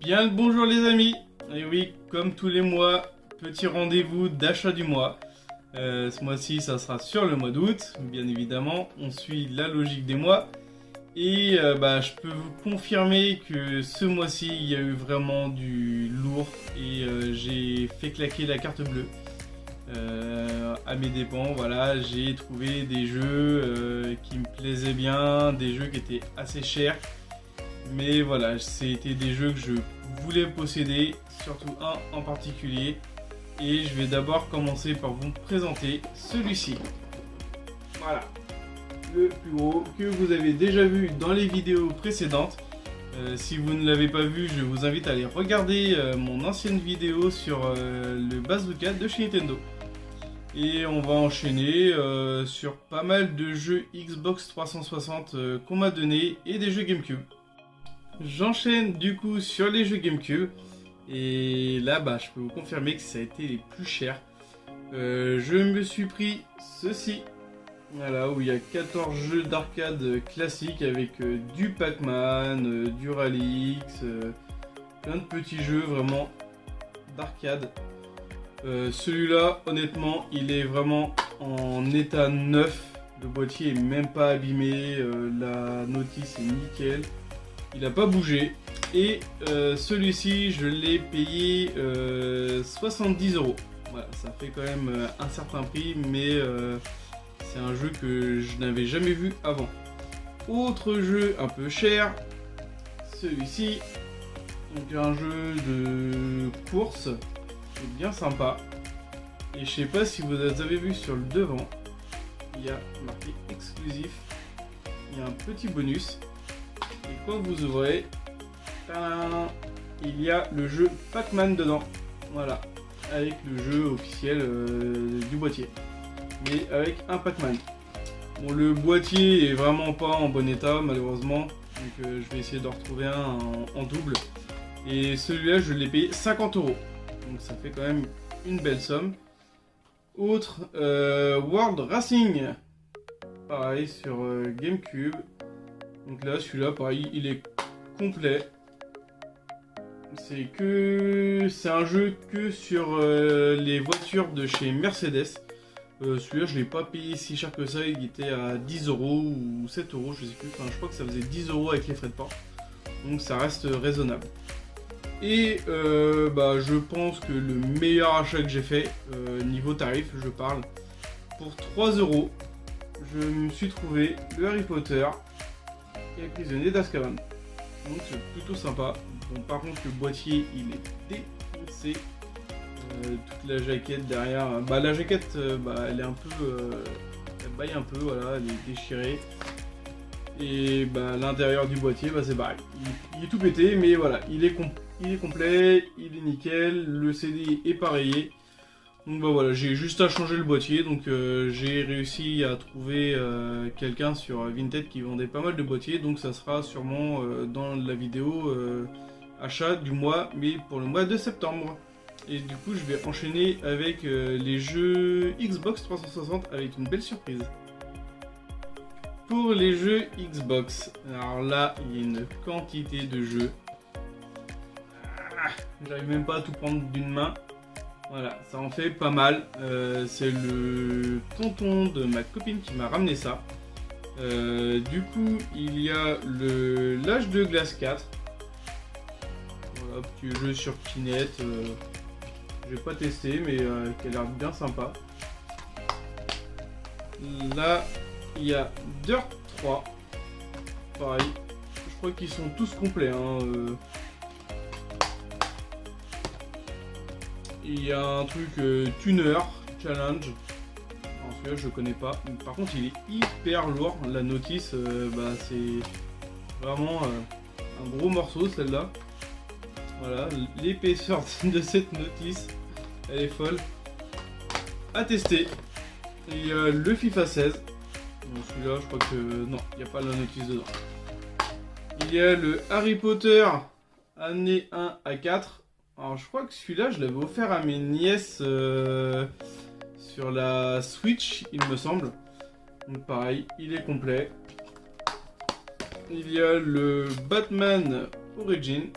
Bien le bonjour les amis. Et oui, comme tous les mois, petit rendez-vous d'achat du mois. Ce mois-ci, ça sera sur le mois d'août, bien évidemment. On suit la logique des mois. Et je peux vous confirmer que ce mois-ci, il y a eu vraiment du lourd. Et j'ai fait claquer la carte bleue. À mes dépens, voilà, j'ai trouvé des jeux qui me plaisaient bien, des jeux qui étaient assez chers. Mais voilà, c'était des jeux que je voulais posséder, surtout un en particulier. Et je vais d'abord commencer par vous présenter celui-ci. Voilà, le plus gros que vous avez déjà vu dans les vidéos précédentes. Si vous ne l'avez pas vu, je vous invite à aller regarder mon ancienne vidéo sur le bazooka de chez Nintendo. Et on va enchaîner sur pas mal de jeux Xbox 360 qu'on m'a donné et des jeux GameCube. J'enchaîne du coup sur les jeux GameCube. Et là, je peux vous confirmer que ça a été les plus chers. Je me suis pris ceci. Voilà, où il y a 14 jeux d'arcade classiques avec du Pac-Man, du Rally X, plein de petits jeux vraiment d'arcade. Celui-là, honnêtement, il est vraiment en état neuf. Le boîtier est même pas abîmé, la notice est nickel. Il n'a pas bougé. Et celui-ci, je l'ai payé 70 €. Voilà, ça fait quand même un certain prix, mais c'est un jeu que je n'avais jamais vu avant. Autre jeu un peu cher, celui-ci. Donc un jeu de course, c'est bien sympa. Et je sais pas si vous avez vu sur le devant, il y a marqué exclusif. Il y a un petit bonus. Et quand vous ouvrez, il y a le jeu Pac-Man dedans. Voilà, avec le jeu officiel du boîtier. Mais avec un Pac-Man. Bon, le boîtier est vraiment pas en bon état malheureusement. Donc je vais essayer de retrouver un en double. Et celui-là, je l'ai payé 50 €. Donc ça fait quand même une belle somme. Autre, World Racing. Pareil sur GameCube. Donc là, celui-là, pareil, il est complet. C'est un jeu que sur les voitures de chez Mercedes. Celui-là, je l'ai pas payé si cher que ça. Il était à 10 € ou 7 €, je sais plus. Enfin, je crois que ça faisait 10 € avec les frais de port. Donc ça reste raisonnable. Et je pense que le meilleur achat que j'ai fait, niveau tarif, je parle, pour 3 €, je me suis trouvé le Harry Potter et le prisonnier d'Azkaban. Donc c'est plutôt sympa. Bon, par contre le boîtier il est défoncé. Toute la jaquette derrière, la jaquette elle est un peu, elle baille un peu, voilà, elle est déchirée. Et l'intérieur du boîtier c'est pareil. Il est tout pété, mais voilà, il est complet, il est nickel. Le CD est pareillé. Donc voilà, j'ai juste à changer le boîtier. Donc j'ai réussi à trouver quelqu'un sur Vinted qui vendait pas mal de boîtiers. Donc ça sera sûrement dans la vidéo achat du mois, mais pour le mois de septembre. Et du coup je vais enchaîner avec les jeux Xbox 360 avec une belle surprise. Pour les jeux Xbox, alors là il y a une quantité de jeux. J'arrive même pas à tout prendre d'une main. Voilà, ça en fait pas mal. C'est le tonton de ma copine qui m'a ramené ça. Du coup, il y a l'Âge de Glace 4. Voilà, petit jeu sur Kinect. J'ai pas testé, mais qui a l'air bien sympa. Là, il y a Dirt 3. Pareil, je crois qu'ils sont tous complets. Il y a un truc Tuner Challenge. Alors celui-là je connais pas. Par contre il est hyper lourd. La notice c'est vraiment un gros morceau celle-là. Voilà, l'épaisseur de cette notice, elle est folle. À tester. Il y a le FIFA 16. Bon, celui-là je crois que non, il n'y a pas la notice dedans. Il y a le Harry Potter année 1 à 4. Alors je crois que celui-là je l'avais offert à mes nièces sur la Switch il me semble. Donc pareil, il est complet. Il y a le Batman Origin.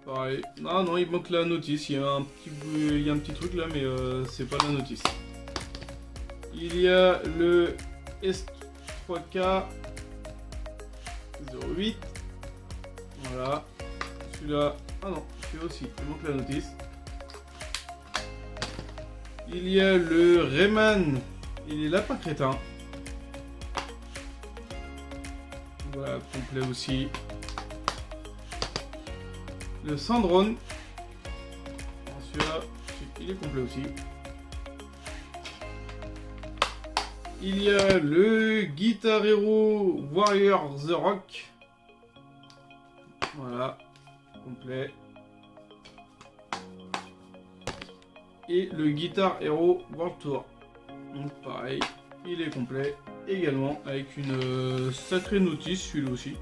pareil. Ah non, il manque la notice. Il y a un petit truc là, mais c'est pas la notice. Il y a le S3K 08. Voilà. Celui-là. Ah non, celui-là aussi. Il manque la notice. Il y a le Rayman et les lapins crétins. Voilà, complet aussi. Le Syndrome. Celui-là, il est complet aussi. Il y a le Guitar Hero Warrior The Rock. Voilà, complet. Et le Guitar Hero World Tour. Donc pareil, il est complet également avec une sacrée notice celui-là aussi.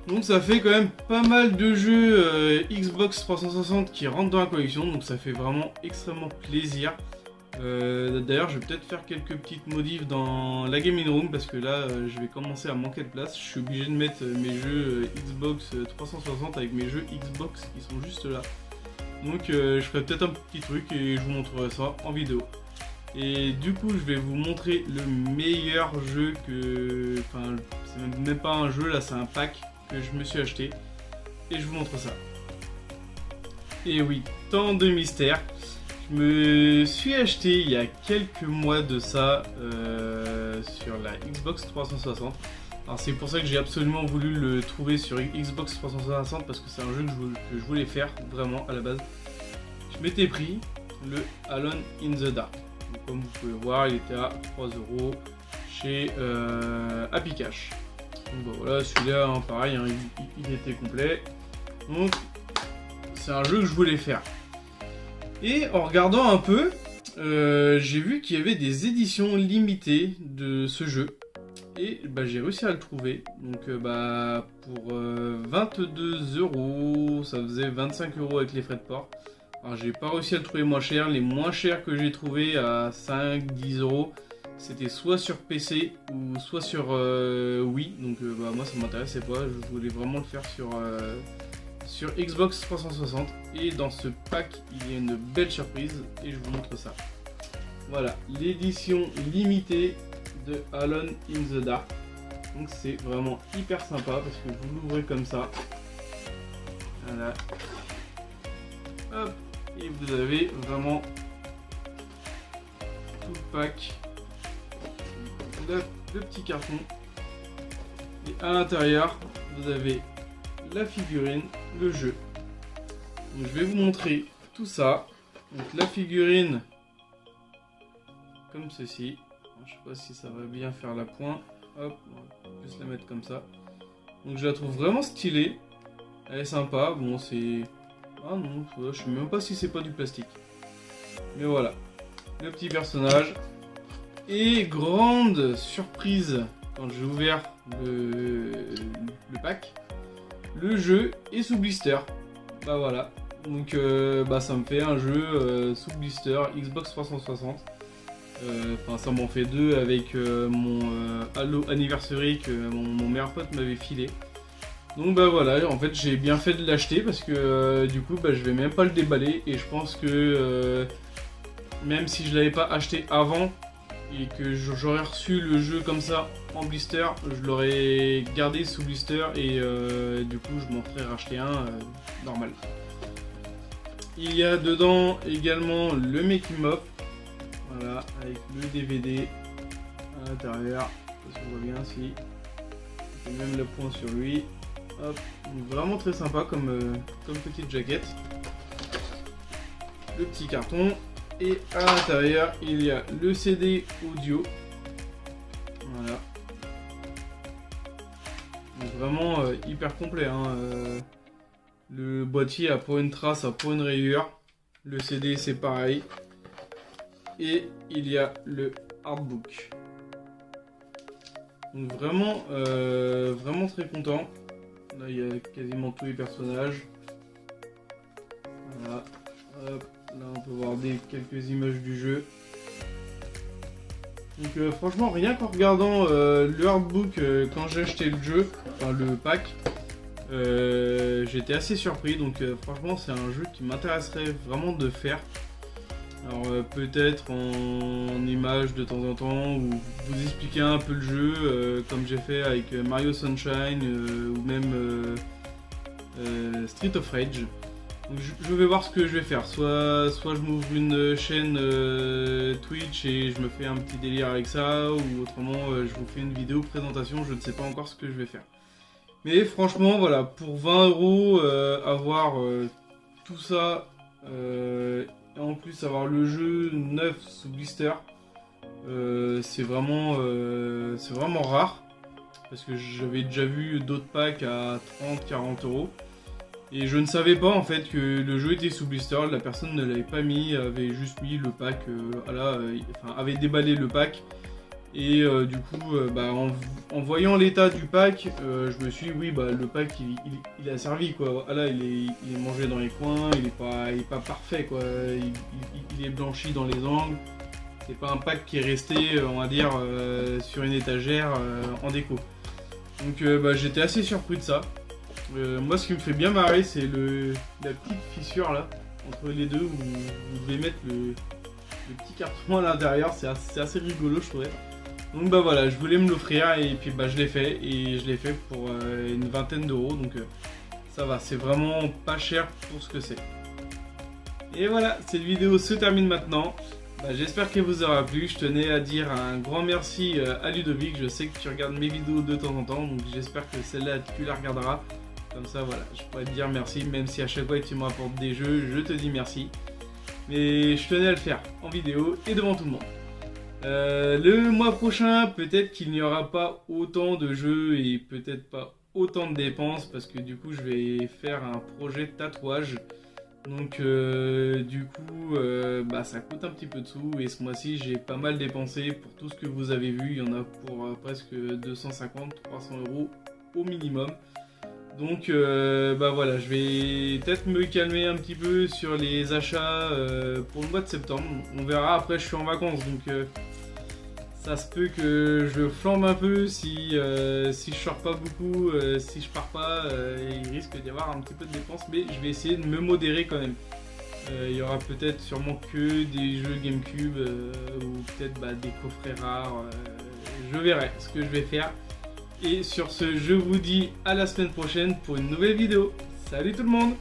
Donc ça fait quand même pas mal de jeux Xbox 360 qui rentrent dans la collection, donc ça fait vraiment extrêmement plaisir. D'ailleurs je vais peut-être faire quelques petites modifs dans la gaming room parce que là je vais commencer à manquer de place. Je suis obligé de mettre mes jeux Xbox 360 avec mes jeux Xbox qui sont juste là. Donc je ferai peut-être un petit truc et je vous montrerai ça en vidéo. Et du coup je vais vous montrer le meilleur jeu que... Enfin c'est même pas un jeu là, c'est un pack que je me suis acheté. Et je vous montre ça. Et oui, tant de mystères. Je me suis acheté il y a quelques mois de ça sur la Xbox 360. Alors c'est pour ça que j'ai absolument voulu le trouver sur Xbox 360 parce que c'est un jeu que je voulais faire vraiment à la base. Je m'étais pris le Alone in the Dark. Donc, comme vous pouvez voir, il était à 3 € chez Happy Cash. Donc bon, voilà, celui-là hein, pareil, hein, il était complet. Donc c'est un jeu que je voulais faire. Et en regardant un peu, j'ai vu qu'il y avait des éditions limitées de ce jeu. Et bah, j'ai réussi à le trouver. Donc pour 22 €, ça faisait 25 € avec les frais de port. Alors j'ai pas réussi à le trouver moins cher. Les moins chers que j'ai trouvé à 5-10 €, c'était soit sur PC ou soit sur Wii. Donc moi ça m'intéressait pas. Je voulais vraiment le faire sur Xbox 360 et dans ce pack il y a une belle surprise et je vous montre ça. Voilà, l'édition limitée de Alone in the Dark. Donc c'est vraiment hyper sympa parce que vous l'ouvrez comme ça. Voilà. Hop, et vous avez vraiment tout le pack. Le petit carton. Et à l'intérieur, vous avez la figurine, le jeu. Donc, je vais vous montrer tout ça. Donc la figurine comme ceci. Alors, je sais pas si ça va bien faire la pointe. Hop, on va plus la mettre comme ça. Donc je la trouve vraiment stylée. Elle est sympa. Bon c'est... Ah non, je sais même pas si c'est pas du plastique. Mais voilà. Le petit personnage. Et grande surprise quand j'ai ouvert le pack. Le jeu est sous blister. Bah voilà. Donc ça me fait un jeu sous blister Xbox 360. Enfin ça m'en fait deux avec mon Halo Anniversary que mon meilleur pote m'avait filé. Donc bah voilà, en fait j'ai bien fait de l'acheter parce que du coup je vais même pas le déballer et je pense que même si je l'avais pas acheté avant et que j'aurais reçu le jeu comme ça en blister, je l'aurais gardé sous blister et du coup je m'en ferais racheter un normal. Il y a dedans également le making of, voilà, avec le DVD à l'intérieur, ça se voit bien ici, j'ai même le point sur lui. Hop, donc vraiment très sympa comme petite jaquette. Le petit carton. Et à l'intérieur, il y a le CD audio. Voilà. Donc vraiment hyper complet. Hein. Le boîtier a pas une trace, a pas une rayure. Le CD c'est pareil. Et il y a le artbook. Donc vraiment, vraiment très content. Là il y a quasiment tous les personnages. Voilà. Hop. Là on peut voir quelques images du jeu. Donc franchement rien qu'en regardant le artbook quand j'ai acheté le jeu, enfin le pack, J'étais assez surpris, donc franchement c'est un jeu qui m'intéresserait vraiment de faire. Alors peut-être en images de temps en temps, ou vous expliquer un peu le jeu, comme j'ai fait avec Mario Sunshine, ou même Street of Rage. Donc je vais voir ce que je vais faire, soit je m'ouvre une chaîne Twitch et je me fais un petit délire avec ça, ou autrement je vous fais une vidéo présentation, je ne sais pas encore ce que je vais faire. Mais franchement voilà, pour 20 €, avoir tout ça, et en plus avoir le jeu neuf sous blister, c'est vraiment rare. Parce que j'avais déjà vu d'autres packs à 30-40 €. Et je ne savais pas en fait que le jeu était sous blister, la personne ne l'avait pas mis, avait juste mis le pack, avait déballé le pack. Et du coup, en voyant l'état du pack, je me suis dit oui, le pack il a servi quoi. Voilà, il est mangé dans les coins, il est pas parfait quoi. Il est blanchi dans les angles. C'est pas un pack qui est resté, on va dire, sur une étagère en déco. Donc j'étais assez surpris de ça. Moi, ce qui me fait bien marrer, c'est la petite fissure là entre les deux où vous devez mettre le petit carton à l'intérieur. C'est assez rigolo, je trouvais. Donc voilà, je voulais me l'offrir et puis je l'ai fait, et je l'ai fait pour une vingtaine d'euros, donc ça va, c'est vraiment pas cher pour ce que c'est. Et voilà, cette vidéo se termine maintenant. J'espère qu'elle vous aura plu. Je tenais à dire un grand merci à Ludovic, je sais que tu regardes mes vidéos de temps en temps, donc j'espère que celle-là tu la regarderas. Comme ça voilà, je pourrais te dire merci, même si à chaque fois que tu me rapportes des jeux, je te dis merci. Mais je tenais à le faire en vidéo et devant tout le monde. Le mois prochain, peut-être qu'il n'y aura pas autant de jeux et peut-être pas autant de dépenses, parce que du coup je vais faire un projet de tatouage. Donc du coup ça coûte un petit peu de sous, et ce mois-ci j'ai pas mal dépensé pour tout ce que vous avez vu. Il y en a pour presque 250-300 € au minimum. Donc voilà, je vais peut-être me calmer un petit peu sur les achats pour le mois de septembre. On verra, après je suis en vacances, donc ça se peut que je flambe un peu si je sors pas beaucoup, si je pars pas, il risque d'y avoir un petit peu de dépenses, mais je vais essayer de me modérer quand même. Il y aura peut-être sûrement que des jeux GameCube ou peut-être des coffrets rares, je verrai ce que je vais faire. Et sur ce, je vous dis à la semaine prochaine pour une nouvelle vidéo. Salut tout le monde!